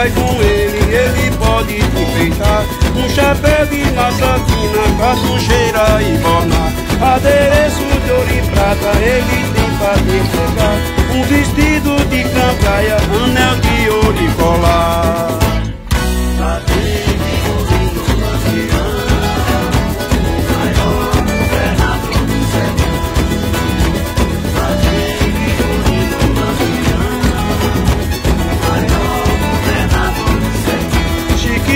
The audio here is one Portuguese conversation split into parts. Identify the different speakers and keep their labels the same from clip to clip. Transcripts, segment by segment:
Speaker 1: vai com ele pode te enfeitar. Um chapéu de massa fina, cartucheira e borna, adereço de ouro e prata, ele tem pra te entregar. Um vestido de cambraia, anel de ouro e colar.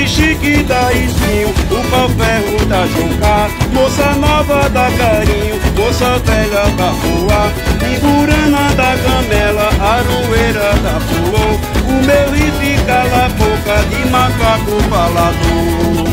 Speaker 1: Chique da Espinho, o pau-ferro da Juncá, moça nova da Carinho, moça velha da Rua, Imburana da Gamela, aroeira da Pulou, o meu riff cala a boca de macaco falador.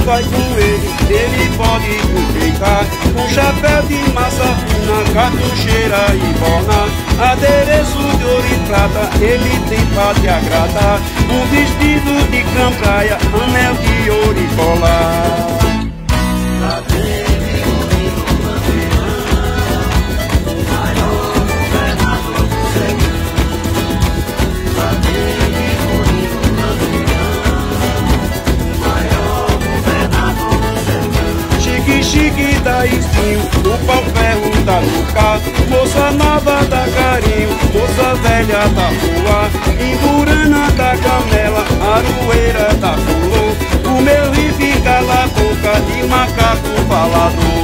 Speaker 1: Vai com ele pode te enfeitar. Um chapéu de massa fina, cartucheira e borna, adereço de ouro e prata, ele tem pra te agradar. Um vestido de cambraia, anel de ouro e colar. Chique da Espinho, o pau-ferro da Lucá, moça nova da Carinho, moça velha da Rua, Imburana da Gamela, aroeira da Pulou, o meu riff cala a boca de macaco falador.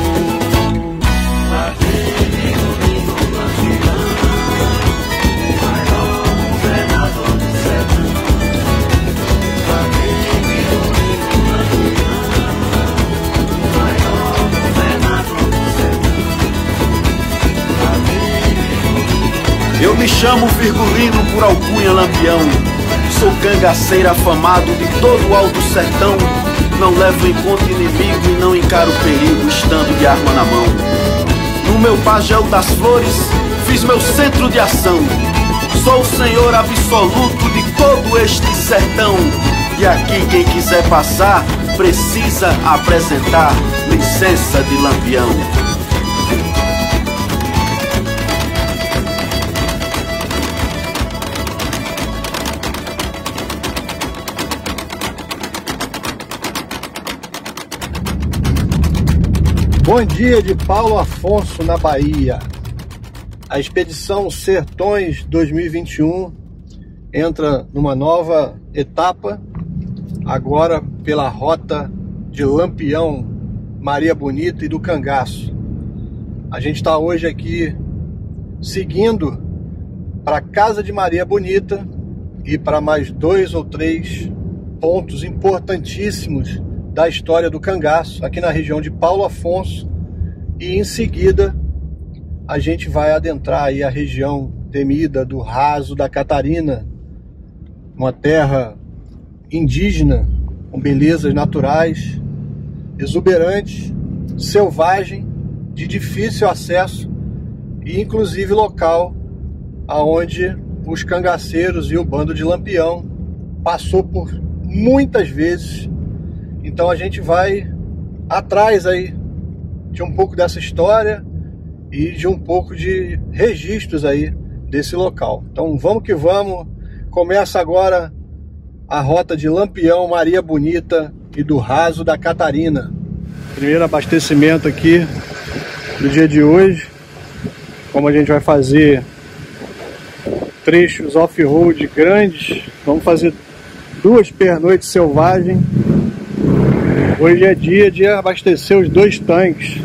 Speaker 2: Eu me chamo Virgulino por alcunha Lampião, sou cangaceiro afamado de todo o alto sertão. Não levo em conta inimigo e não encaro perigo estando de arma na mão. No meu pajéu das flores fiz meu centro de ação, sou o senhor absoluto de todo este sertão. E aqui quem quiser passar precisa apresentar licença de Lampião.
Speaker 3: Bom dia de Paulo Afonso, na Bahia. A expedição Sertões 2021 entra numa nova etapa, agora pela rota de Lampião, Maria Bonita e do Cangaço. A gente está hoje aqui seguindo para a Casa de Maria Bonita e para mais 2 ou 3 pontos importantíssimos da história do cangaço, aqui na região de Paulo Afonso, e em seguida a gente vai adentrar aí a região temida do Raso da Catarina, uma terra indígena com belezas naturais, exuberantes, selvagem, de difícil acesso e inclusive local aonde os cangaceiros e o bando de Lampião passou por muitas vezes. Então a gente vai atrás aí de um pouco dessa história e de um pouco de registros aí desse local. Então vamos que vamos. Começa agora a rota de Lampião, Maria Bonita e do Raso da Catarina. Primeiro abastecimento aqui do dia de hoje. Como a gente vai fazer trechos off-road grandes, vamos fazer 2 pernoites selvagens. Hoje é dia de abastecer os 2 tanques.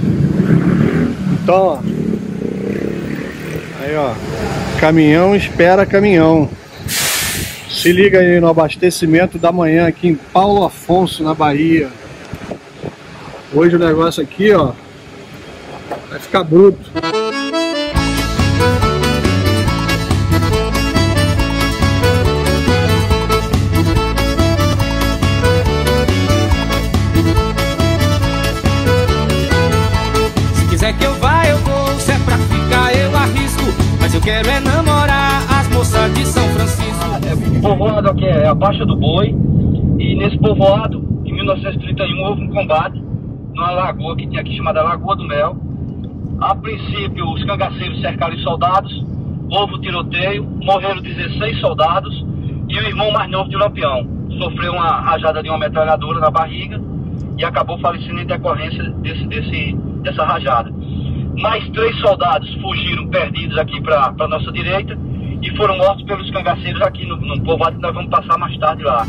Speaker 3: Então, ó, aí ó, caminhão espera caminhão. Se liga aí no abastecimento da manhã aqui em Paulo Afonso, na Bahia. Hoje o negócio aqui, ó, vai ficar bruto.
Speaker 4: povoado aqui é a Baixa do Boi, e nesse povoado, em 1931, houve um combate numa lagoa que tinha aqui chamada Lagoa do Mel. A princípio, os cangaceiros cercaram os soldados, houve o tiroteio, morreram 16 soldados e o irmão mais novo de Lampião sofreu uma rajada de uma metralhadora na barriga e acabou falecendo em decorrência dessa rajada. Mais 3 soldados fugiram perdidos aqui para a nossa direita e foram mortos pelos cangaceiros aqui no povoado que nós vamos passar mais tarde lá.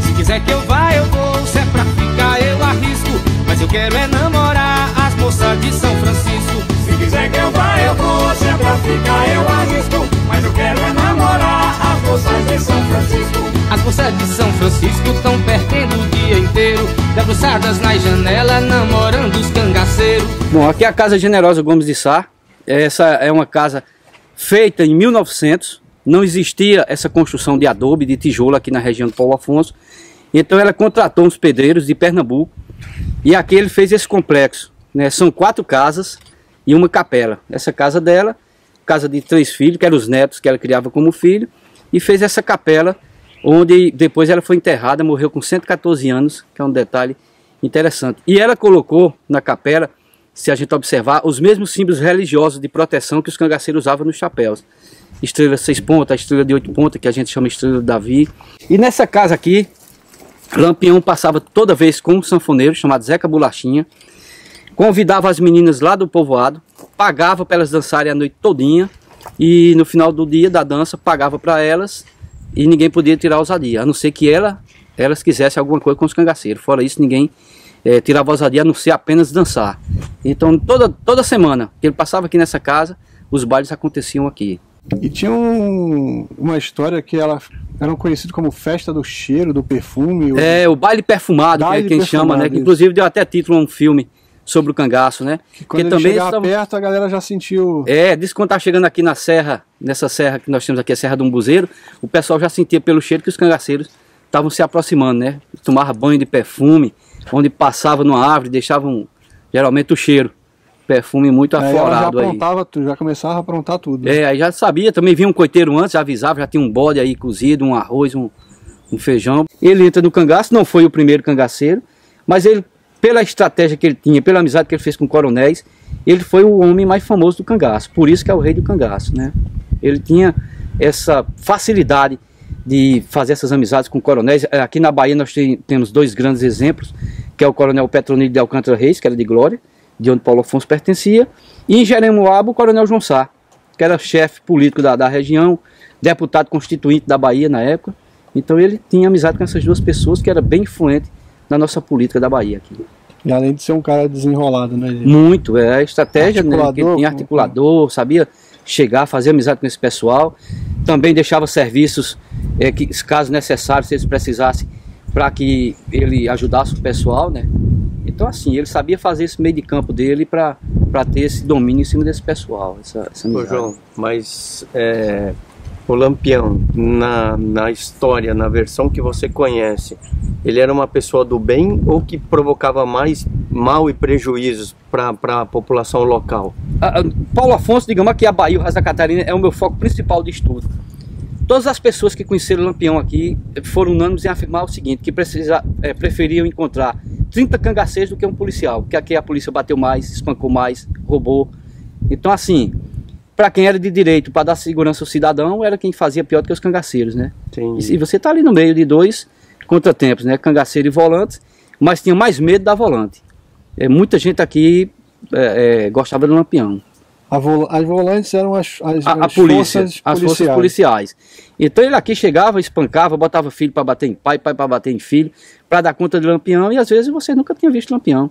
Speaker 5: Se quiser que eu vá, eu vou. Se é pra ficar, eu arrisco. Mas eu quero é namorar as moças de São Francisco.
Speaker 6: Se quiser que eu vá, eu vou. Se é pra ficar, eu arrisco. Mas eu quero é namorar as moças de São Francisco.
Speaker 5: As moças de São Francisco estão perdendo o dia inteiro, debruçadas na janela, namorando os cangaceiros.
Speaker 7: Bom, aqui é a Casa Generosa Gomes de Sá. Essa é uma casa feita em 1900. Não existia essa construção de adobe, de tijolo aqui na região do Paulo Afonso. Então ela contratou uns pedreiros de Pernambuco e aqui ele fez esse complexo, né? São 4 casas e uma capela. Essa casa dela, casa de 3 filhos, que eram os netos que ela criava como filho, e fez essa capela onde depois ela foi enterrada, morreu com 114 anos, que é um detalhe interessante. E ela colocou na capela, se a gente observar, os mesmos símbolos religiosos de proteção que os cangaceiros usavam nos chapéus. Estrela 6 pontas, a estrela de 8 pontas, que a gente chama estrela de Davi. E nessa casa aqui, Lampião passava toda vez com um sanfoneiro chamado Zeca Bolachinha, convidava as meninas lá do povoado, pagava para elas dançarem a noite todinha, e no final do dia da dança pagava para elas e ninguém podia tirar a ousadia, a não ser que elas quisessem alguma coisa com os cangaceiros. Fora isso, ninguém tirava a ousadia, a não ser apenas dançar. Então toda semana que ele passava aqui nessa casa, os bailes aconteciam aqui.
Speaker 3: E tinha uma história que eram conhecidos como festa do cheiro, do perfume.
Speaker 7: O baile perfumado, que é quem chama, né? Que inclusive deu até título a um filme sobre o cangaço, né?
Speaker 3: Que quando ele chegava perto, a galera já sentiu...
Speaker 7: diz que quando tá chegando aqui na serra, nessa serra que nós temos aqui, a Serra do Umbuzeiro, o pessoal já sentia pelo cheiro que os cangaceiros estavam se aproximando, né? Tomava banho de perfume, onde passava numa árvore, deixavam geralmente o cheiro. Perfume muito aflorado aí.
Speaker 3: Já começava a aprontar tudo.
Speaker 7: Aí já sabia, também vinha um coiteiro antes, já avisava, já tinha um bode aí cozido, um arroz, um feijão. Ele entra no cangaço, não foi o primeiro cangaceiro, mas ele, pela estratégia que ele tinha, pela amizade que ele fez com coronéis, ele foi o homem mais famoso do cangaço, por isso que é o rei do cangaço, né? Ele tinha essa facilidade de fazer essas amizades com coronéis. Aqui na Bahia nós temos 2 grandes exemplos, que é o coronel Petronilho de Alcântara Reis, que era de Glória, de onde Paulo Afonso pertencia, e em Jeremoabo o coronel João Sá, que era chefe político da região, deputado constituinte da Bahia na época. Então ele tinha amizade com essas 2 pessoas, que era bem influente na nossa política da Bahia aqui.
Speaker 3: E além de ser um cara desenrolado, né?
Speaker 7: Muito, a estratégia, né? Ele tinha articulador, sabia chegar, fazer amizade com esse pessoal. Também deixava serviços, que, caso necessário, se eles precisassem, para que ele ajudasse o pessoal, né? Então assim, ele sabia fazer esse meio de campo dele para ter esse domínio em cima desse pessoal, essa amizade.
Speaker 8: Ô João, mas o Lampião, na história, na versão que você conhece, ele era uma pessoa do bem ou que provocava mais mal e prejuízos para a população local?
Speaker 7: Paulo Afonso, digamos aqui, a Bahia, o resto da Catarina, é o meu foco principal de estudo. Todas as pessoas que conheceram Lampião aqui foram unânimes em afirmar o seguinte, que preferiam encontrar 30 cangaceiros do que um policial, porque aqui a polícia bateu mais, espancou mais, roubou. Então assim, para quem era de direito, para dar segurança ao cidadão, era quem fazia pior do que os cangaceiros, né? E você tá ali no meio de 2 contratempos, né? Cangaceiro e volante, mas tinha mais medo da volante. Muita gente aqui gostava do Lampião.
Speaker 3: As volantes eram as
Speaker 7: forças policiais. Então ele aqui chegava, espancava, botava filho para bater em pai para bater em filho, para dar conta de Lampião, e às vezes você nunca tinha visto Lampião.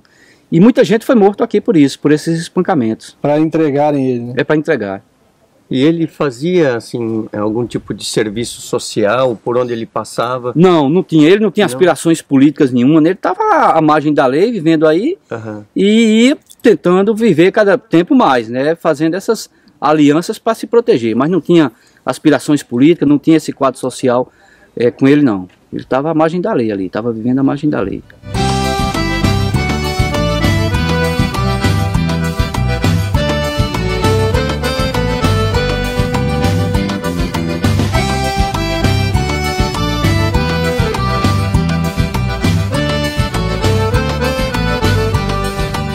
Speaker 7: E muita gente foi morto aqui por isso, por esses espancamentos.
Speaker 3: Para entregarem ele, né?
Speaker 7: Para entregar.
Speaker 8: E ele fazia, assim, algum tipo de serviço social por onde ele passava?
Speaker 7: Não tinha. Ele não tinha aspirações políticas nenhuma, né? Ele estava à margem da lei, vivendo aí, e ia tentando viver cada tempo mais, né? Fazendo essas alianças para se proteger. Mas não tinha aspirações políticas, não tinha esse quadro social com ele, não. Ele estava à margem da lei ali, estava vivendo à margem da lei.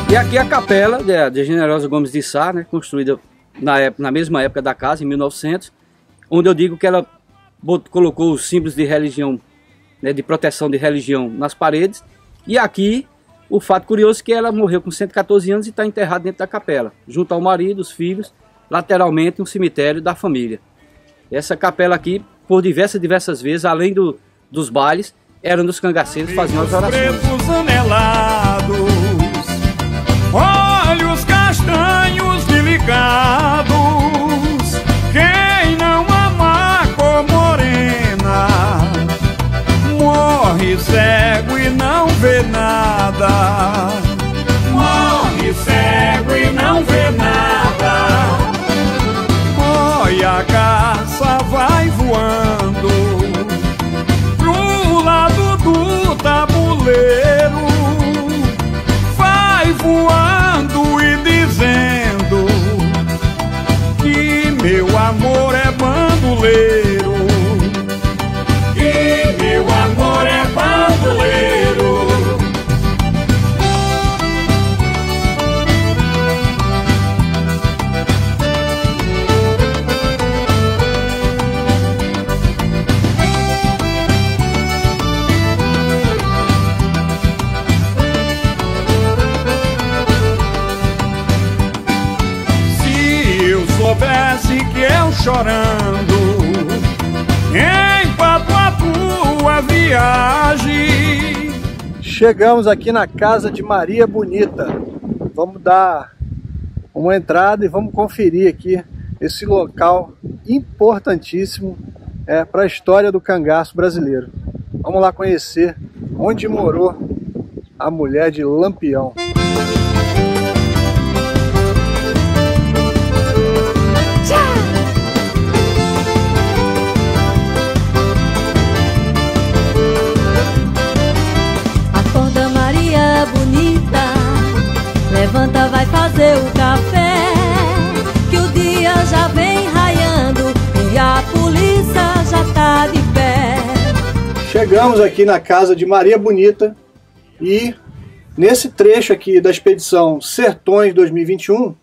Speaker 7: E aqui a capela de Generosa Gomes de Sá, né, construída na mesma época da casa, em 1900, onde eu digo que ela colocou os símbolos de religião, né, de proteção de religião nas paredes. E aqui, o fato curioso é que ela morreu com 114 anos e está enterrada dentro da capela, junto ao marido, os filhos, lateralmente um cemitério da família. Essa capela aqui, por diversas vezes, além dos bailes, era dos cangaceiros que faziam as orações.
Speaker 6: Olhos castanhos delicados, quem não ama a cor morena morre cego e não vê nada. Morre cego e não vê nada. Olha, a caça vai voando pro lado do tabuleiro, voando e dizendo que meu amor é bandoleiro, que meu amor é bandoleiro. Soubesse que eu chorando empato a tua viagem.
Speaker 3: Chegamos aqui na casa de Maria Bonita. Vamos dar uma entrada e vamos conferir aqui esse local importantíssimo para a história do cangaço brasileiro. Vamos lá conhecer onde morou a mulher de Lampião.
Speaker 9: Levanta, vai fazer o café, que o dia já vem raiando e a polícia já tá de pé.
Speaker 3: Chegamos aqui na casa de Maria Bonita e nesse trecho aqui da expedição Sertões 2021,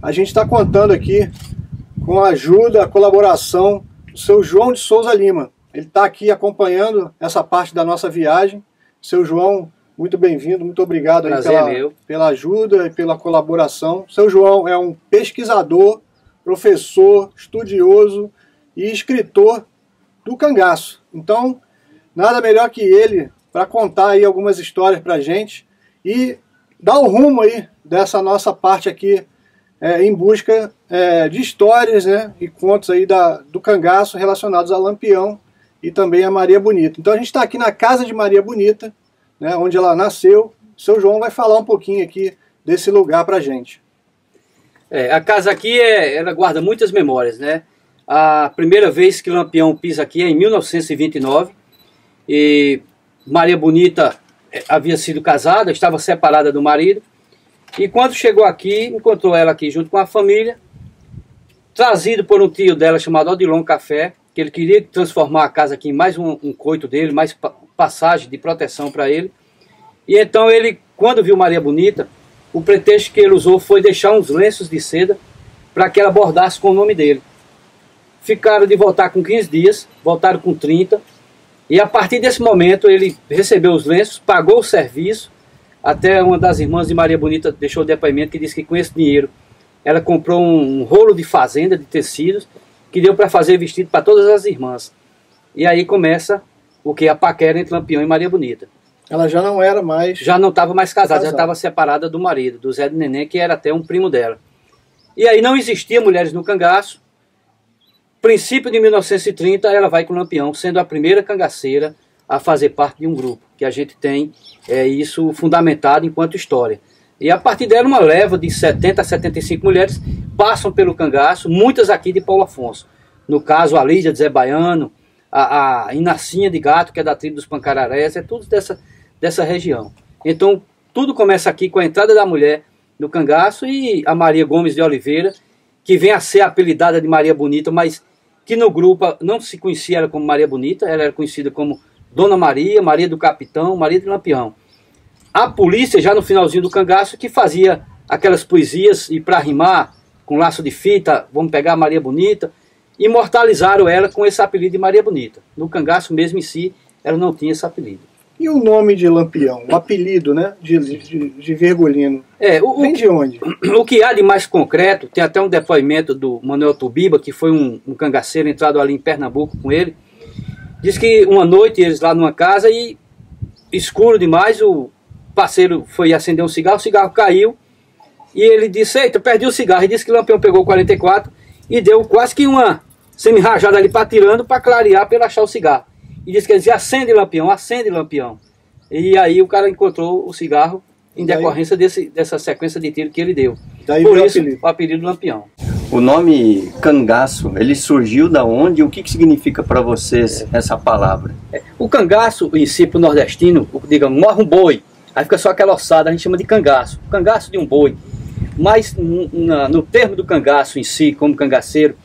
Speaker 3: a gente está contando aqui com a ajuda, a colaboração do seu João de Souza Lima. Ele está aqui acompanhando essa parte da nossa viagem. Seu João, muito bem-vindo, muito obrigado aí pela ajuda e pela colaboração. Seu João é um pesquisador, professor, estudioso e escritor do cangaço. Então, nada melhor que ele para contar aí algumas histórias para a gente e dar o rumo aí dessa nossa parte aqui em busca de histórias, né, e contos aí do cangaço relacionados a Lampião e também a Maria Bonita. Então a gente está aqui na casa de Maria Bonita, né, onde ela nasceu. O seu João vai falar um pouquinho aqui desse lugar pra gente.
Speaker 7: A casa aqui, ela guarda muitas memórias, né? A primeira vez que Lampião pisa aqui é em 1929, e Maria Bonita havia sido casada, estava separada do marido, e quando chegou aqui, encontrou ela aqui junto com a família, trazido por um tio dela chamado Odilon Café, que ele queria transformar a casa aqui em mais um coito dele, mais passagem de proteção para ele. E então ele, quando viu Maria Bonita, o pretexto que ele usou foi deixar uns lenços de seda para que ela bordasse com o nome dele. Ficaram de voltar com 15 dias, voltaram com 30, e a partir desse momento ele recebeu os lenços, pagou o serviço. Até uma das irmãs de Maria Bonita deixou o depoimento que disse que com esse dinheiro ela comprou um rolo de fazenda de tecidos que deu para fazer vestido para todas as irmãs. E aí começa o que? A paquera entre Lampião e Maria Bonita.
Speaker 3: Ela já não era mais...
Speaker 7: Já não estava mais casada, já estava separada do marido, do Zé de Neném, que era até um primo dela. E aí não existia mulheres no cangaço. Princípio de 1930, ela vai com Lampião, sendo a primeira cangaceira a fazer parte de um grupo, que a gente tem isso fundamentado enquanto história. E a partir dela, uma leva de 70 a 75 mulheres passam pelo cangaço, muitas aqui de Paulo Afonso. No caso, a Lídia de Zé Baiano, a Inacinha de Gato, que é da tribo dos Pancararés, é tudo dessa região. Então, tudo começa aqui com a entrada da mulher no cangaço e a Maria Gomes de Oliveira, que vem a ser apelidada de Maria Bonita, mas que no grupo não se conhecia ela como Maria Bonita, ela era conhecida como Dona Maria, Maria do Capitão, Maria de Lampião. A polícia, já no finalzinho do cangaço, que fazia aquelas poesias e para rimar, com laço de fita, vamos pegar Maria Bonita, imortalizaram ela com esse apelido de Maria Bonita. No cangaço mesmo em si, ela não tinha esse apelido.
Speaker 3: E o nome de Lampião, o apelido, né, de Virgulino, vem de onde?
Speaker 7: O que há de mais concreto, tem até um depoimento do Manuel Tubiba, que foi um cangaceiro entrado ali em Pernambuco com ele, diz que uma noite eles lá numa casa e escuro demais, o parceiro foi acender um cigarro, o cigarro caiu e ele disse, eita, perdi o cigarro, e disse que o Lampião pegou o 44 e deu quase que uma semi-rajada ali para tirando para clarear, para ele achar o cigarro. E disse que ele dizia, acende Lampião. E aí o cara encontrou o cigarro em decorrência dessa sequência de tiro que ele deu.
Speaker 3: Daí
Speaker 7: por isso o apelido Lampião.
Speaker 8: O nome cangaço, ele surgiu da onde? O que significa para vocês essa palavra?
Speaker 7: O cangaço em si, pro nordestino, digamos, morre um boi, aí fica só aquela ossada, a gente chama de cangaço. Cangaço de um boi. Mas no termo do cangaço em si, como cangaceiro,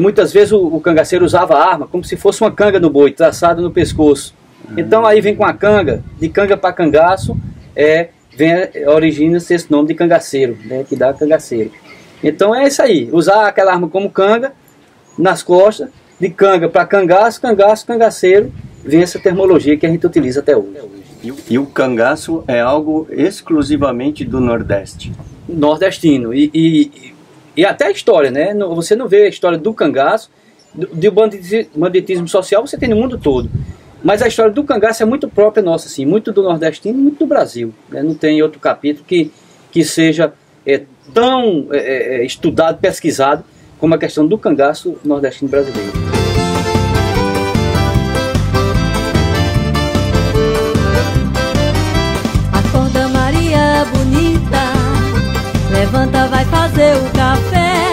Speaker 7: muitas vezes o cangaceiro usava a arma como se fosse uma canga no boi, traçada no pescoço. Então aí vem com a canga, de canga para cangaço, origina-se esse nome de cangaceiro, né, que dá cangaceiro. Então é isso aí, usar aquela arma como canga, nas costas, de canga para cangaço, cangaceiro, vem essa terminologia que a gente utiliza até hoje.
Speaker 8: E o cangaço é algo exclusivamente do Nordeste?
Speaker 7: Nordestino, e até a história, né? Você não vê a história do cangaço, do banditismo social, você tem no mundo todo. Mas a história do cangaço é muito própria nossa, assim, muito do nordestino, muito do Brasil. Né? Não tem outro capítulo que seja tão estudado, pesquisado, como a questão do cangaço nordestino brasileiro.
Speaker 9: Acorda, Maria bonita, levanta, vai fazer o café,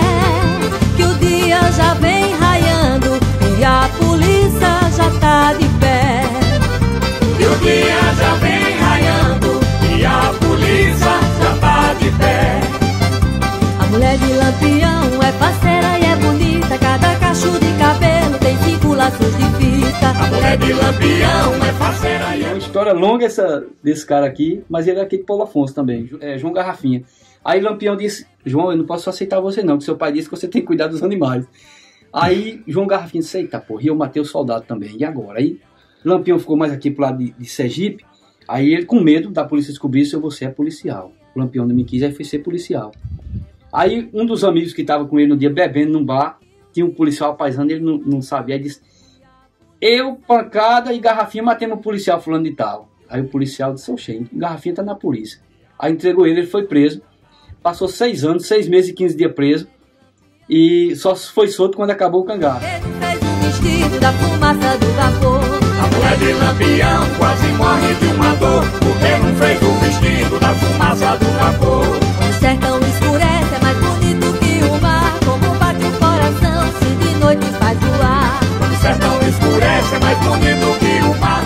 Speaker 9: que o dia já vem raiando e a polícia já tá de pé.
Speaker 6: E o dia já vem raiando e a polícia já tá de pé.
Speaker 9: A mulher de Lampião é parceira e é bonita, cada cacho de cabelo tem 5 laços de fita.
Speaker 6: A mulher de Lampião é parceira e
Speaker 7: é uma história longa desse cara aqui, mas ele é aqui de Paulo Afonso também, João Garrafinha. Aí Lampião disse, João, eu não posso aceitar você não, porque seu pai disse que você tem que cuidar dos animais. Aí João Garrafinha disse, eita porra, e eu matei o soldado também, e agora? Aí Lampião ficou mais aqui pro lado de Sergipe, aí ele com medo da polícia descobrir se você é policial. O Lampião não me quis, aí foi ser policial. Aí um dos amigos que estava com ele no dia bebendo num bar, tinha um policial paisano, ele não sabia, aí disse, eu, pancada e Garrafinha matemos o policial fulano de tal. Aí o policial disse, oxe, Garrafinha tá na polícia. Aí entregou ele foi preso, passou 6 anos, 6 meses e 15 dias preso, e só foi solto quando acabou o cangaço.
Speaker 9: Ele fez um vestido da fumaça do vapor.
Speaker 6: a mulher de Lampião quase morre de uma dor, porque não fez o vestido da fumaça do vapor.
Speaker 9: O sertão escurece, é mais bonito que o mar, como bate o coração, se de noite faz voar.
Speaker 6: O sertão escurece, é mais bonito que o mar.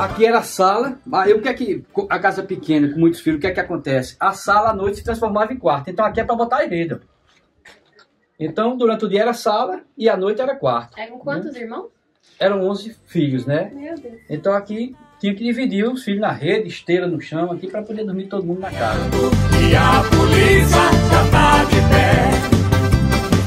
Speaker 7: Aqui era a sala, aí o que é que, a casa pequena, com muitos filhos, o que é que acontece? A sala à noite se transformava em quarto, então aqui é para botar a rede. Então durante o dia era sala e à noite era quarto.
Speaker 10: Eram quantos irmãos?
Speaker 7: Eram 11 filhos, né?
Speaker 10: Meu Deus.
Speaker 7: Então aqui tinha que dividir os filhos na rede, esteira no chão, aqui para poder dormir todo mundo na casa.
Speaker 6: E a polícia já tá de pé.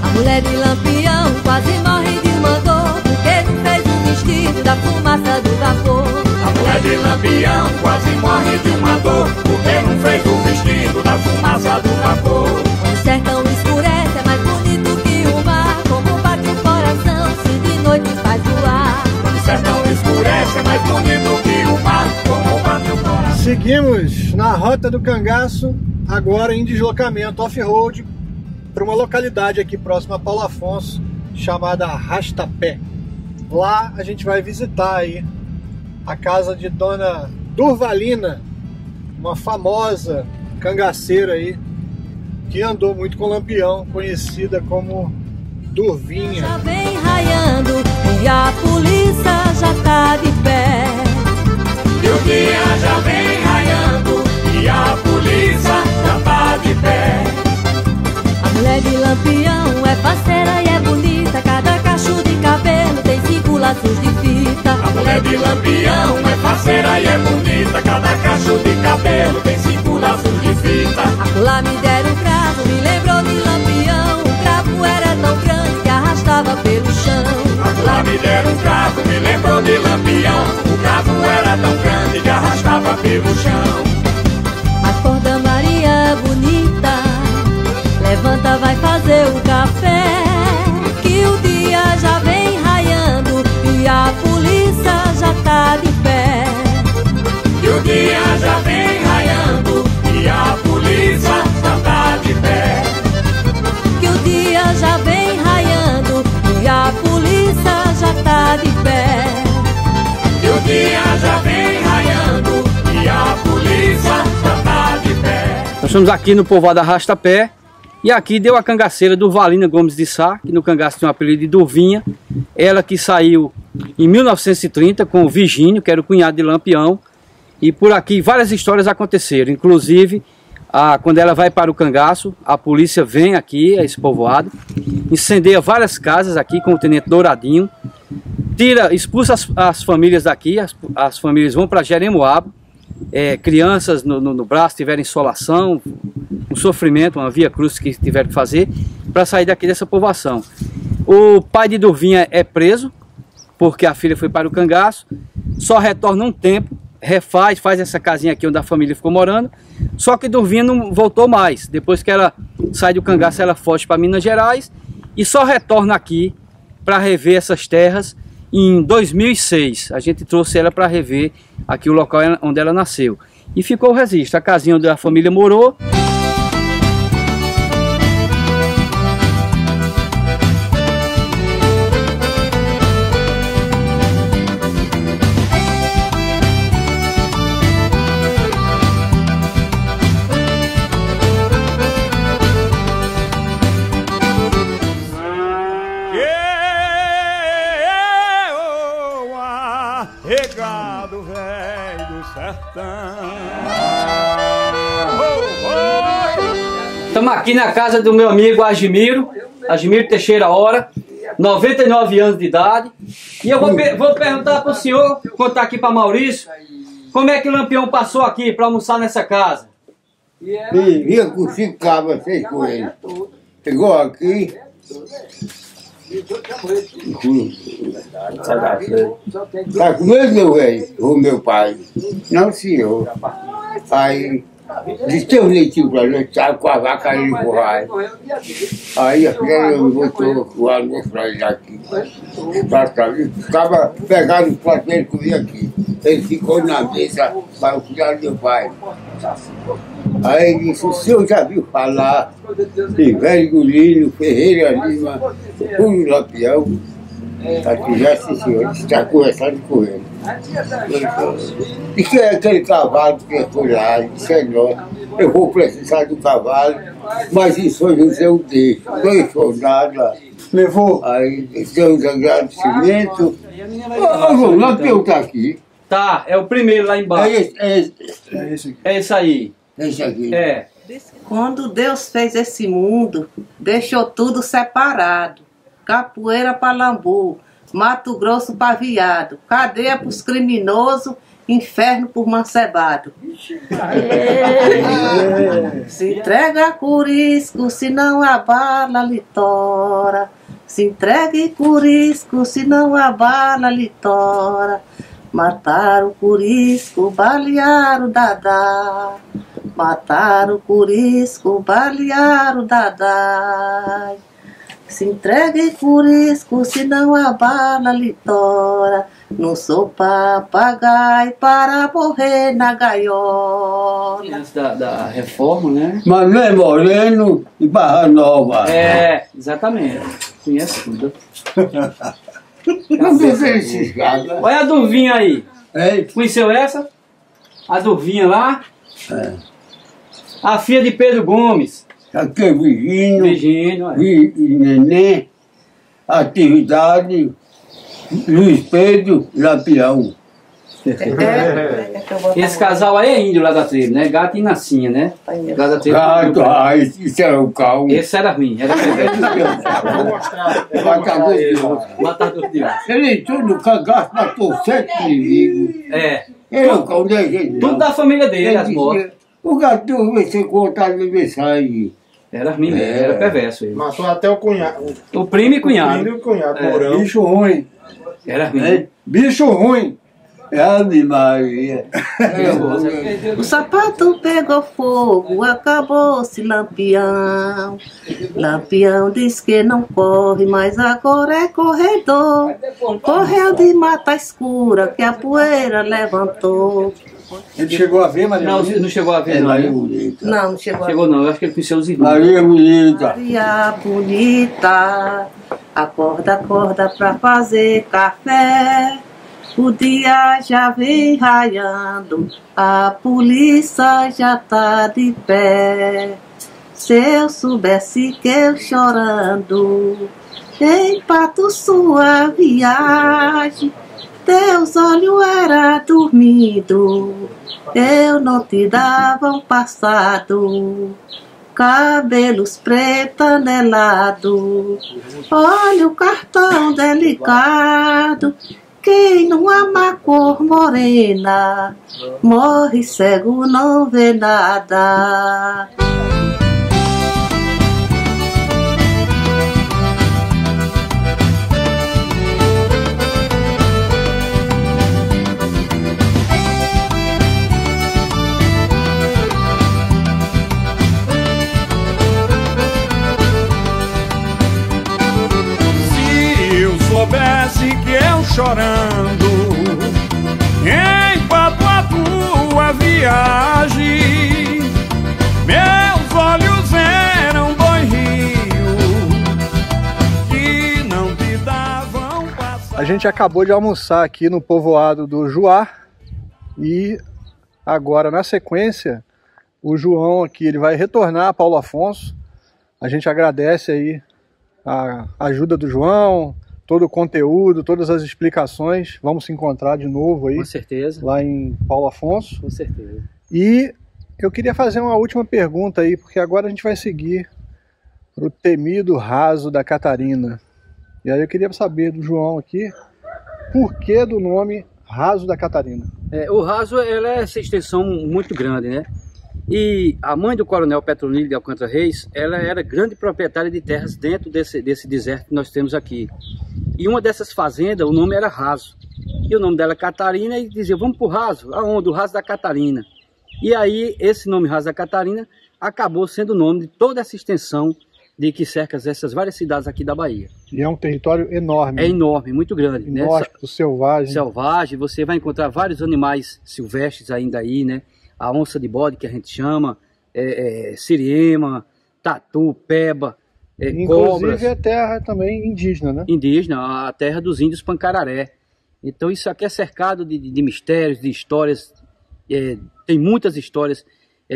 Speaker 9: A mulher de Lampião quase morre de uma dor, porque não fez o vestido da fumaça do vapor.
Speaker 6: A mulher de Lampião quase morre de uma dor, porque não fez o vestido da fumaça do vapor.
Speaker 9: O sertão escurece, é mais bonito que o mar, como bate o coração, se de noite faz voar.
Speaker 6: O sertão escurece, é mais bonito que o mar, como bate o coração.
Speaker 3: Seguimos na rota do cangaço, agora em deslocamento off-road, para uma localidade aqui próxima a Paulo Afonso, chamada Arrastapé. Lá a gente vai visitar aí a casa de Dona Durvalina, uma famosa cangaceira aí, que andou muito com Lampião, conhecida como Durvinha.
Speaker 9: Já vem raiando e a polícia já tá de pé.
Speaker 6: E o dia já vem raiando e a polícia já tá de pé.
Speaker 9: A mulher de Lampião é parceira e é bonita. Cada cacho de cabelo tem 5 laços de fita.
Speaker 6: A mulher de Lampião é parceira e é bonita. Cada cacho de cabelo tem 5 laços de fita.
Speaker 9: Acolá me deram um cravo, me lembrou de Lampião. O cravo era tão grande que arrastava pelo chão.
Speaker 6: Lá me deram um cravo, me lembrou de Lampião. O cravo era tão grande que arrastava pelo chão.
Speaker 9: Acorda Maria bonita, levanta, vai fazer o café, que o dia já vem raiando e a polícia já tá de pé.
Speaker 6: E o dia já vem raiando e a polícia já tá de pé.
Speaker 9: Que o dia já vem raiando e a polícia já tá de pé.
Speaker 6: E o dia já vem raiando e a polícia já tá de pé.
Speaker 7: Nós estamos aqui no povoado Arrasta-Pé e aqui deu a cangaceira do Valina Gomes de Sá, que no cangaço tem um apelido de Durvinha. Ela que saiu em 1930 com o Virgínio, que era o cunhado de Lampião. E por aqui várias histórias aconteceram, inclusive quando ela vai para o cangaço, a polícia vem aqui a esse povoado, incendeia várias casas aqui com o tenente Douradinho, expulsa as famílias daqui, as famílias vão para Jeremoabo, crianças no braço tiveram insolação, um sofrimento, uma via cruz que tiveram que fazer para sair daqui dessa povoação. O pai de Durvinha é preso, porque a filha foi para o cangaço, só retorna um tempo, faz essa casinha aqui onde a família ficou morando, só que Durvinha não voltou mais. Depois que ela sai do cangaço, ela foge para Minas Gerais e só retorna aqui para rever essas terras em 2006. A gente trouxe ela para rever aqui o local onde ela nasceu. E ficou o registro, a casinha onde a família morou.
Speaker 1: Regado velho do sertão.
Speaker 7: Estamos aqui na casa do meu amigo Agimiro Teixeira Hora, 99 anos de idade. E eu vou perguntar para o senhor, contar aqui para Maurício, como é que o Lampião passou aqui para almoçar nessa casa?
Speaker 10: Vinha com 5 cabras, 6 coelhos. Chegou aqui. Tá com medo, meu velho? O meu pai. Não, senhor. Aí, disse, tem um leitinho pra gente, sabe, com a vaca ali no curral. Aí a filha botou o almoço pra ele aqui. Ficava pegado o prato dele e comia aqui. Ele ficou na mesa para o filho do meu pai. Aí ele disse, o senhor já viu falar de Velho Gulino, Ferreira Lima, Puro Lampião? Aqui já, sim, senhor, está conversando com ele. E quem é aquele cavalo que foi lá? Ele disse, é nosso. Eu vou precisar do cavalo, mas em São José eu deixo. Não deixou nada. Levou. Aí deu uns agradecimentos. O Lampião está aqui.
Speaker 7: Tá, é o primeiro lá embaixo. É esse aí.
Speaker 10: Esse aqui.
Speaker 7: É.
Speaker 11: Quando Deus fez esse mundo, deixou tudo separado. Capoeira para lambu, Mato Grosso para viado, cadeia para os criminosos, inferno por mancebado. Se entrega curisco, senão a bala lhe tora. Se entregue curisco, senão a bala lhe tora. Mataram o curisco, balearam o dadá. Mataram o curisco, balearam o dadá. Se entregue curisco, senão a bala lhe tora. Não sou papagaio para morrer na gaiola.
Speaker 7: Antes da reforma, né?
Speaker 10: Manuel Moreno e Barra Nova.
Speaker 7: É, exatamente. Conhece tudo.
Speaker 10: Não sei esses caras.
Speaker 7: Olha a Durvinha aí.
Speaker 10: É.
Speaker 7: Conheceu essa? A Durvinha lá.
Speaker 10: É.
Speaker 7: A filha de Pedro Gomes.
Speaker 10: Aqui é Virgínio.
Speaker 7: Virgínio, é.
Speaker 10: E Neném. atividade Luiz Pedro Lampião.
Speaker 7: Esse casal aí é índio lá da tribo, né? Gato e Nacinha, né? Lá da tribo.
Speaker 10: Isso era o calmo.
Speaker 7: Esse era ruim, era
Speaker 10: Vou mostrar. Matador de onça. Ele tudo cagaço, matou 7 inimigos.
Speaker 7: É.
Speaker 10: Ele é o calmo da gente.
Speaker 7: Tudo da família dele, as mortes.
Speaker 10: O gato você contar aniversário.
Speaker 7: Era ruim mesmo, era perverso ele.
Speaker 12: Matou até o cunhado.
Speaker 7: O primo e cunhado.
Speaker 12: O primo e cunhado, Mourão.
Speaker 10: Bicho ruim.
Speaker 7: Era ruim.
Speaker 10: Bicho ruim. Ave Maria.
Speaker 11: O sapato pegou fogo, acabou-se Lampião. Lampião diz que não corre, mas agora é corredor. Correu de mata escura que a poeira levantou.
Speaker 3: Ele chegou a ver, Maria?
Speaker 7: Não chegou a ver, não.
Speaker 10: Maria Bonita.
Speaker 11: Não chegou a ver.
Speaker 7: Chegou não, eu acho que ele conheceu os irmãos.
Speaker 10: Maria Bonita.
Speaker 11: Maria Bonita, acorda, acorda pra fazer café. O dia já vem raiando, a polícia já tá de pé. Se eu soubesse que eu chorando, empato sua viagem, teus olhos era dormindo, eu não te dava um passado. Cabelos preto anelado, olha o cartão delicado. Quem não ama cor morena, morre cego, não vê nada.
Speaker 1: Se eu soubesse que eu chorando empato a tua viagem, meus olhos eram dois rios que não te davam passar.
Speaker 3: A gente acabou de almoçar aqui no povoado do Juá e agora na sequência o João aqui ele vai retornar a Paulo Afonso. A gente agradece aí a ajuda do João, todo o conteúdo, todas as explicações. Vamos se encontrar de novo aí.
Speaker 7: Com certeza.
Speaker 3: Lá em Paulo Afonso.
Speaker 7: Com certeza.
Speaker 3: E eu queria fazer uma última pergunta aí, porque agora a gente vai seguir para o temido Raso da Catarina. E aí eu queria saber do João aqui, por que do nome Raso da Catarina?
Speaker 7: O Raso ela é essa extensão muito grande, né? E a mãe do coronel Petronilho de Alcântara Reis, ela era grande proprietária de terras dentro desse deserto que nós temos aqui. E uma dessas fazendas, o nome era Raso. E o nome dela é Catarina, e dizia, vamos pro Raso. Aonde? O Raso da Catarina. E aí, esse nome Raso da Catarina acabou sendo o nome de toda essa extensão de que cerca essas várias cidades aqui da Bahia.
Speaker 3: E é um território enorme.
Speaker 7: É enorme, muito grande.
Speaker 3: Inóspito, selvagem.
Speaker 7: Selvagem, você vai encontrar vários animais silvestres ainda aí, né? A onça de bode, que a gente chama, siriema, tatu, peba,
Speaker 3: inclusive
Speaker 7: cobras.
Speaker 3: é terra também indígena, né?
Speaker 7: Indígena, a terra dos índios Pancararé. Então isso aqui é cercado de mistérios, de histórias, tem muitas histórias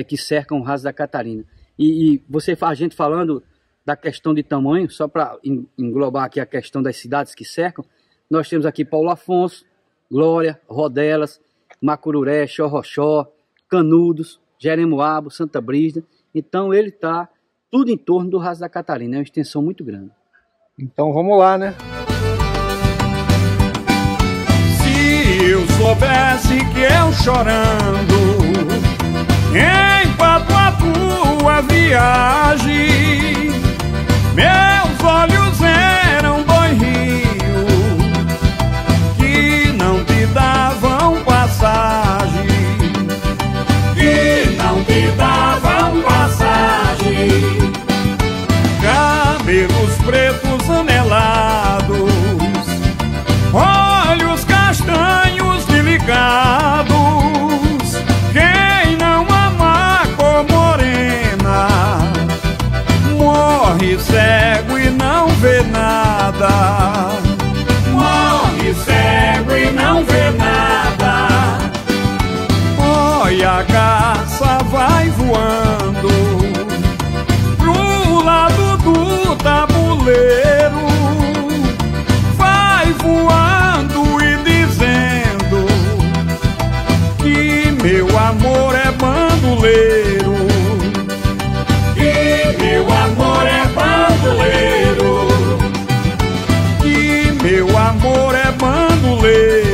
Speaker 7: que cercam o Raso da Catarina. E a gente falando da questão de tamanho, só para englobar aqui a questão das cidades que cercam, nós temos aqui Paulo Afonso, Glória, Rodelas, Macururé, Xorroxó, Canudos, Jeremoabo, Santa Brígida. Então ele está tudo em torno do Raso da Catarina, é uma extensão muito grande.
Speaker 3: Então vamos lá, né?
Speaker 1: Se eu soubesse que eu chorando empato a tua viagem, meus olhos eram dois rios que não te davam passagem, não te davam passagem. Cabelos pretos anelados, olhos castanhos delicados. Quem não ama cor morena, morre cego e não vê nada. Morre cego e não vê nada. Olha, a caça vai voando pro lado do tabuleiro. bandoleiro.
Speaker 6: Que meu amor é bandoleiro.
Speaker 1: Que meu amor é bandoleiro.